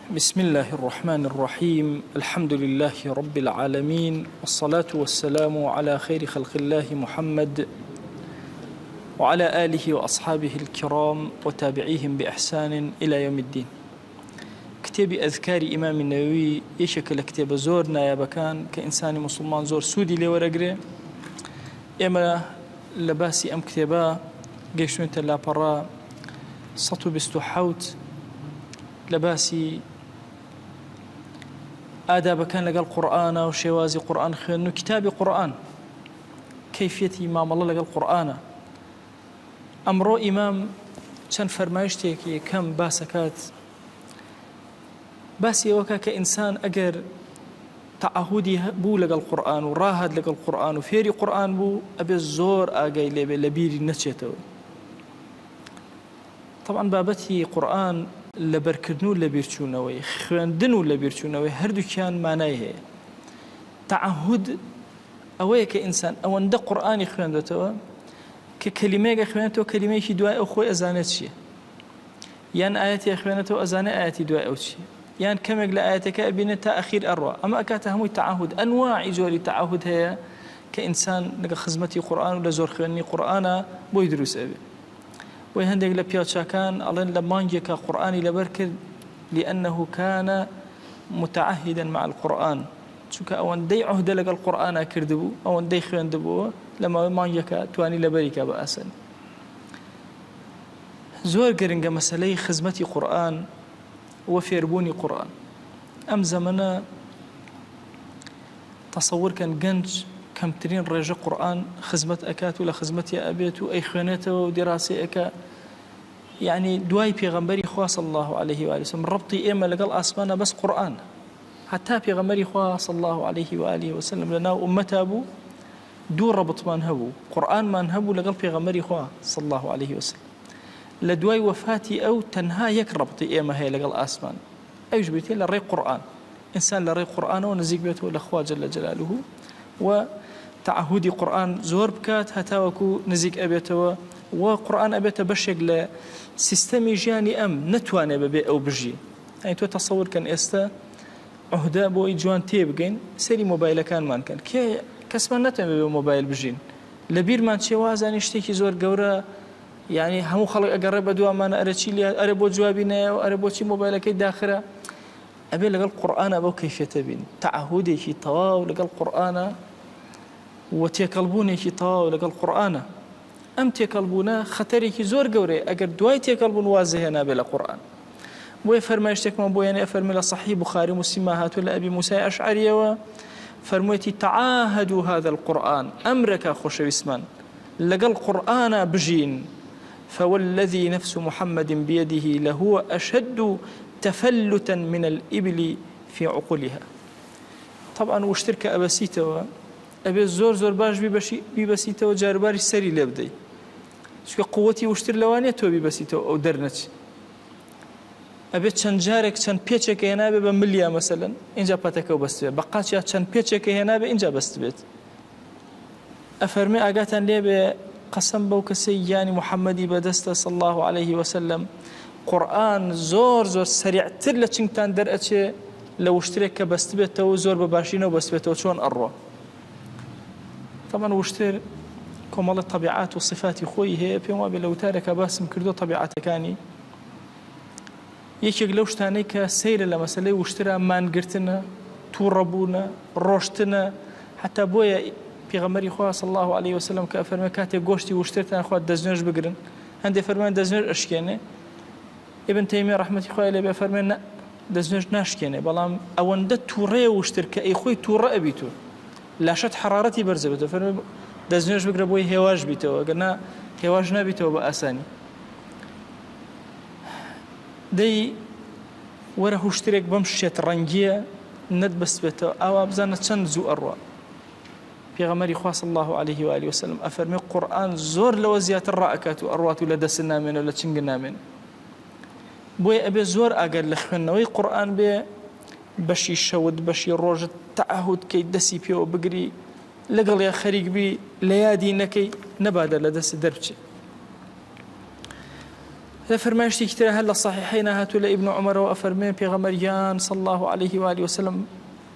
بسم الله الرحمن الرحيم. الحمد لله رب العالمين، والصلاة والسلام على خير خلق الله محمد وعلى آله وأصحابه الكرام وتابعيهم بإحسان إلى يوم الدين. كتاب أذكار إمام النووي يشكل كتاب زور نایابەکان كإنسان مسلمان زور سودي لورقري. إما لباسي أم كتابا قيشنون تلاپەڕا 127 لباسي آدابەکان لەگەڵ قورئانە و شێوازی قورئان خوێندن و کتابی قورئان، کەیفیەتی مامەڵە لەگەڵ قورئانە. ئەمڕۆ ئیمام چەند فەرمایشتێکی کەم باسەکات، باسی ئەوەکە کە ئینسان ئەگەر تەعاهودی بوو لەگەڵ قورئان و ڕاهات لەگەڵ قورئان و فێری قورئان بوو، ئەبێ زۆر ئاگای لێبێ لە بیری نەچێتەوە. طبعاً بابەتی قورئان لەبەرکردن و لەبیرچوونەوەی، خوێندن و لەبیرچوونەوەی هەردووکیان مانای هەیە. تەعاهود ئەوەیە کە ئینسان ئەوەندە قورئانی خوێندێتەوە کە کەلیمەیەکە خوێنێتەوە کەلیمەیەکی دوای ئەو خۆی ئەزانێت چییە، یان ئاەتێک خوێنێتەوە ئەزانێت ئاەتی دوای ئەو چییە، یان کەمێک لە ئاەتەکە ئەبینێت تا ئەخیر ئەڕوا. ئەمە ئەکاتە هەمووی تەعاهود. ئەنواعی زۆری تەعاهود هەیە کە ئینسان لەگەڵ خزمەتی قورئان و لە زۆر خوێندنی قورئانە بۆی دروست ئەبێ. بۆی هەندێک لە پیاوچاکان ئەڵێن لە مانگێکە قورئانی لەبەر کرد لأنه كان متعهدا مع القرآن، چونکە ئەوەندەی عهدە لەگەڵ قورئانە کردبوو، ئەوەندەی خوێندبووە لە ماوەی مانگێکە توانی لەبەریکە بە ئاسانی. زۆر گرنگە مەسەلەی خزمەتی قورئان و فێربوونی قورئان. ئەم زەمانە تەسەوورکەن گەنج کەمترین ڕێژە قورئان خزمەت ئەکات و لە خزمەتی ئەبێت و ئەی خوێنێتەوە و دیراسی ئەکە. یعنی دوای پێغەمبەری خوا صلی الله عليه و آله وسلم ڕبطی ئێمە لەگەڵ ئاسمانە بەس قورئان. حتا پێغەمبەری خوا صلی الله عليه و آله وسلم لەناو ئومەتا بوو، دوو ڕبطمان هەبوو، قورئانمان هەبوو لەگەڵ پێغەمبەری خوا صلی الله عليه وسلم. لە دوای وەفاتی ئەو تەنها یەک ڕبطی ئێمە هەیە لەگەڵ ئاسمان، ئەوش بێتێ لە ڕێی قورئان. ئینسان لە ڕێی قورئانەوە نزیک بێتەوە لە خوا جەل جەلالوه و تعهودی قورئان زۆر بکات هەتاوەکو نزیک ئەبێتەوە و قورئان ئەبێتە بەشێک لە سیستەمی ژیانی ئەم، نەتوانێت بەبێ ئەو بژی. ئەی تۆ تەسەوورکەن ئێستا عهدە بۆی جوان تێبگەین، سەری مۆبایلەکانمان کەن، کەسمان نەتوانێت بێ مۆبایل بژین. لە بیرمان چێ وازانی شتێکی زۆر گەورە، یعنی هەموو خەڵک ئەگەڕێ بە دوامانە ئەرە چی لێ، ئەرە بۆ جوابی نایە و ئەرە بۆچی مۆبایلەکەی داخرە. ئەبێ لەگەڵ قورئانە بەو کەیفیەتە بین، تەعهودێکی تەواو لەگەڵ قورئانە و تێکەڵبوونێکی تەواو لەگەڵ قورئانە. ئەم تێکەڵبوونە خەتەرێکی زۆر گەورەیە ئەگەر دوای تێکەڵبوون وازە هێنا بێ لە قورئان. بۆیە فەرمایشتێکمان بۆ یانێ فەرمی لە صحیح بوخاری موسلم هاتووە لە ئەبی موسای ئەشعەریەوە، فەرموویەتی تعاهدوا هذا القرآن، ئەمرەکە خۆشەویستمان لەگەڵ قورئانە بژین، فوالذي نفس محمد بيده لهو أشد تفلتا من الإبل في عقولها. طبعا وشتركة أبسيتوا ئەبێ زۆر زۆر باش بیبەسیتەوە، جارباری سەری لێ بدەیت، چونکە قووەتی وشتر لەوانێت تۆ بیبەسیتەوە ئەو دەرنەچی. ئەبێت چەند جارێک چەند پێچێکە هێنابێ بە ملیا مەسەلەن، اینجا پەتەکە و بەست بێت، بە قاچیا چەند پێچێکە هێنابێ اینجا بەست بێت. ئەفەرمێ ئاگاتان لێبێ قەسەم بەو کەسەی یانی محەممەدی بەدەستە صلی الله عليه وسلم، قورئان زۆر زۆر سەریعتر لە چنگتان دەرئەچێ لە وشترێک کە بەست بێتەوە زۆر بە باشینەوە بەست بێتەوە چۆن ئەڕۆ. طبعا وشتر کۆمەڵە طبیعات و صفاتی خۆی هەیە، پێم وابێ لە وتارێکە باسم کردو طبیعاتەکانی. یەکێک لەو شتانەی کە سەیرە لە مەسەلەی وشترە مانگرتنە، تووڕەبوونە، ڕۆشتنە. حتا بۆیە پێغەمبەری خوا صلی الله عليه وسلم کە ئەفەرمێ کاتێک گۆشتی وشترتان خوات دەستنوێژ بگرن، هەندێک فەرموویان دەستنوێژ ئەشکێنێ. ئیبن تەیمیە ڕەحمەتی خوای لێبێ فەرمێ نە، دەستنوێژ ناشکێنێ، بەڵام ئەوەندە تووڕەیە وشتر کە ئەی خۆی تووڕە ئەبیتوە، لاشت حرارەتی بەرزەبێتەوە. فەرمێ دەستنوێژ بگرە بۆی هێواش بیتەوە، ئەگەرنا هێواش نابیتەوە بە ئاسانی. دەی وەرە هوشترێک بەم شێت ڕەنگیە نەت بەست بێتەوە، ئاوا بزانە چەند زوو ئەڕوا. پێغەمبەری خوا صلی الله عليه و آله وسلم ئەفەرمێ قورئان زۆر لەوە زیاتر ڕائەکات و ئەڕوات و لە دەست نامێنە و لە چنگ نامێنە. بۆیە ئەبێ زۆر ئاگەر لە خوێندنەوەی قورئان بێ، بەشی شەوت بەشی ڕۆژت تەعاهود کەی دەسی پێوە بگری، لەگەڵ یا خەریک بی لە یادی نەکەی، نەبادە لە دەست دەربچێ. فرماشتي كتير هلا صحيحين هاتوا لابن عمر وأفرمين بيغمريان صلى الله عليه وآله وسلم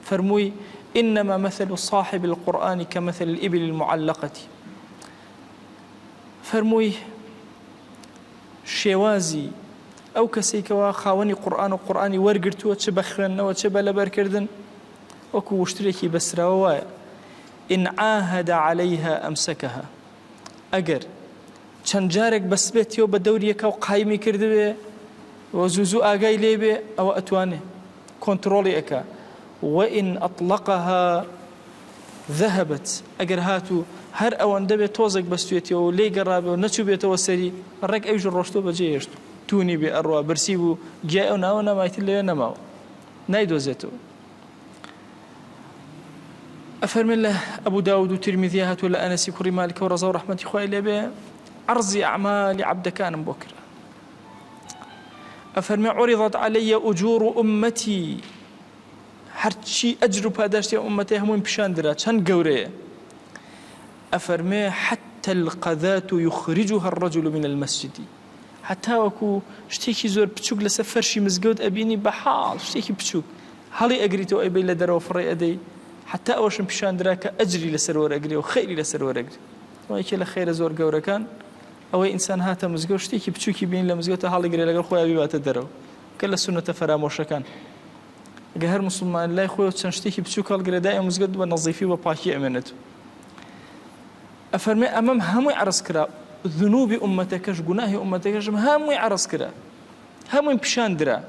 فرموي إنما مثل صاحب القرآن كمثل الإبل المعلقة فرموي شێوازی ئەو کەسێکەوە خاوەنی قورئان و قورئانی وەرگرتووە چ بە خوێندنەوە چ بە لەبەرکردن وەکو وشترێکی بەسراوە وایە ئین عاهەد عەلەیها ئەمسەکەها ئەگەر چەند جارێک بەس بێتەوە بە دەوریەکە و قایمی کردبێ و زوو ئاگای لێبێ ئەوە ئەتوانێ کۆنتڕۆڵی ئەکا وئین ئەطلەقەها ذهبت ئەگەر هاتوو هەر ئەوەندە بێت تۆزێک بەستوێتەوە و لێی گەڕابێ و نەچوو بێتەوە سەری ڕێک ئەویش ڕۆشتۆ بەجێ هێشت توونی بێ ئەڕوا برسی بوو گیای ئەو ناوە نەمایتر لێوێ نەماوە نایدۆزێتەوە. ئەفەرمێن لە ئەبوو داود و ترمیذی هاتووە لە ئەنەسی کوڕی مالیکەوە ڕەزا و ڕەحمەتی خوای لێبێ عەرزی ئەعمالی عەبدەکانم بۆ کرا. ئەفەرمێ عوریضت عەلەیە ئوجوور ئومەتی هەرچی ئەجر و پاداشتی ئومەتەی هەمووی پیشاندرا چەند گەورەیە. أفرمي حتى القذاة يخرجها الرجل من المسجد حتى وكو شتيكي زور بتشوك لسفرشي مزقود أبيني بحال شتيكي بتشوك هالي أقريتو أي بي لدرو فري أدي حتى أوشن بشان دراك أجري لسرور أقري وخيري لسرور أقري ويكي لخير زور قورا كان أو إنسان هاتا مزقود شتيكي بتشوكي بين لمزقود هالي أقري لقل خويا أبي بات الدرو كلا سنة فراموشا كان قهر مسلمان لا يخويا شتيكي بتشوك هالقري دائما مزقود ونظيفي وباكي أمنته. أفرمي أمام هموي عرس كرا ذنوب أمتكش جناه أمتكش هموي عرس كرا هموي بشان درا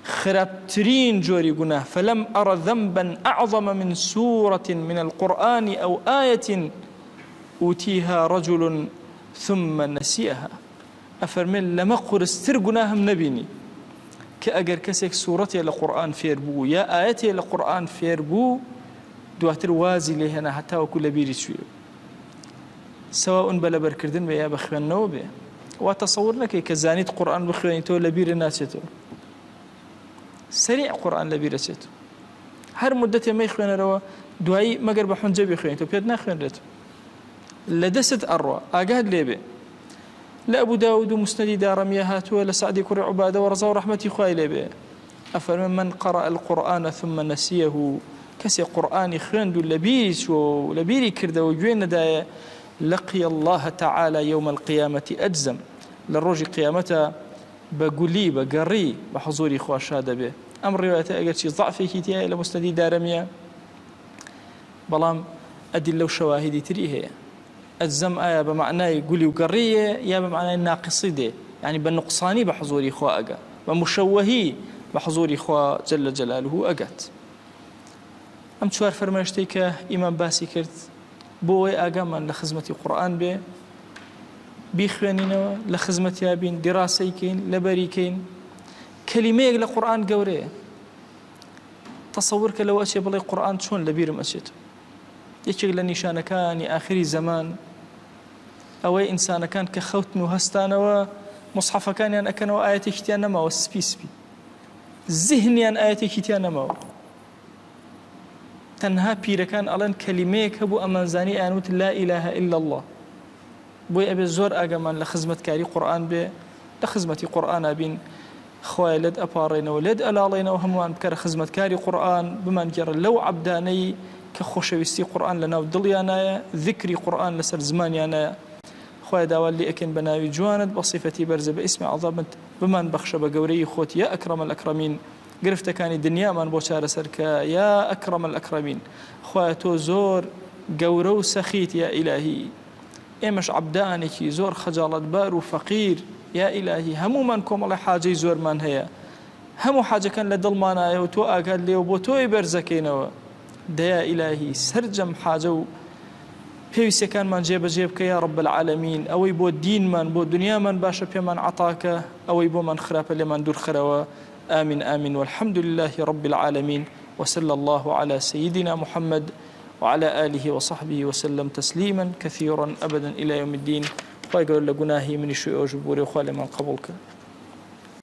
خرابترين جوري جناه فلم أرى ذنبا أعظم من سورة من القرآن أو آية أوتيها رجل ثم نسيها. أفرمي لما قرستر جناهم نبيني كأجر كسك سورتي لقرآن فيربو يا آيتي لقرآن فيربو دواتر وازي لهنا حتى وكل بيري شوي سواء بلا بركردن بيا بخوان نوبه وتصور لك كزانيت قرآن بخوانيتو لبير الناسيتو سريع قرآن لبير الناسيتو هر مدة ما يخوان روا دعاي مقر بحنجة بخوانيتو بيدنا خوان ريتو لدست أروى أقاد ليبه لأبو داود مسندي دارمية هاتوا لسعدي كري عبادة ورزا ورحمتي خواهي ليبه أفرم من قرأ القرآن ثم نسيه كسي قرآن خوان دو لبيش ولبيري كرده وجوين داية لقي الله تعالى يوم القيامة أجزم للرجل قيامته بقولي بقري بحضوري خواشادة به أمر رواية أجل شيء ضعفي كتيا إلى مستدي دارمية بلام أدلة وشواهدي تريه أجزم آية بمعنى قولي وقرية يا بمعنى ناقصي دي يعني بالنقصاني بحضوري خوا أجا ومشوهي بحضوري خوا جل جلاله أجت أم شوار فرماشتيك إمام باسي كرت بۆی ئاگامان لە خزمەتی قورئان بێ بیخوێنینەوە لە خزمەتیا بین دیراسەیکەین لەبەریکەین کەلیمەیەک لە قورئان گەورەیە تەسەور کە لەوە ئەچێ بڵێ قورئان چۆن لەبیرم ئەچێت یەکێک لە نیشانەکانی ئاخری زەمان ئەوەی ئینسانەکان کە خەوتن و هەستانەوە مصحەفەکانیان ئەکەنەوە ئایەتێکی تیان نەماوە سپی زیهنیان ئایەتێکی تیان نەماوە تەنها پیرەکان ئەڵێن کەلیمەیەک هەبوو ئەمانزانی ئەیانوت لا إله إلا الله بۆی ئەبێ زۆر ئاگامان لە خزمەتکاری قورئان بێ لە خزمەتی قورئانە بین خوای لێت ئەپاڕێنەوە لێت ئەلاڵێنەوە هەمووان بکەرە خزمەتکاری قورئان بمانگەڕە لەو عەبدانەی کە خۆشەویستی قورئان لەناو دڵیانایە ذکری قورئان لەسەر زمانیانایە خوای داوا لێ ئەکەین بە ناوی جوانت بە صیفەتی بەرزە بە ئیسمی عەظەمت بمان بەخشە بە گەورەی خۆت یا ئەکرەم الئەکرەمین گرفتەکانی دنیامان بۆ چارەسەرکە یا ئەکرەم الئەکرەمین خوای تۆ زۆر گەورە و سەخیت یا ئیلاهی ئێمەش عەبدانێکی زۆر خەجاڵەتبار و فەقیر یا ئیلاهی هەموومان کۆمەڵی حاجەی زۆرمان هەیە هەموو حاجەکان لە دڵمانایە و تۆ ئاگات لێ و بۆ تۆی بەرزەکەینەوە دەیا ئیلاهی سەرجەم حاجە و پێویستەکانمان جێبەجێ بکە یا رب العالمین ئەوەی بۆ دینمان بۆ دنیامان باشە پێمان عەتاکە ئەوەی بۆمان خراپە لێمان دوورخەرەوە آمين آمين والحمد لله رب العالمين وصلى الله على سيدنا محمد وعلى آله وصحبه وسلم تسليما كثيرا أبدا إلى يوم الدين ويقول لقناهي من الشيء وجبوري وخالي من قبولك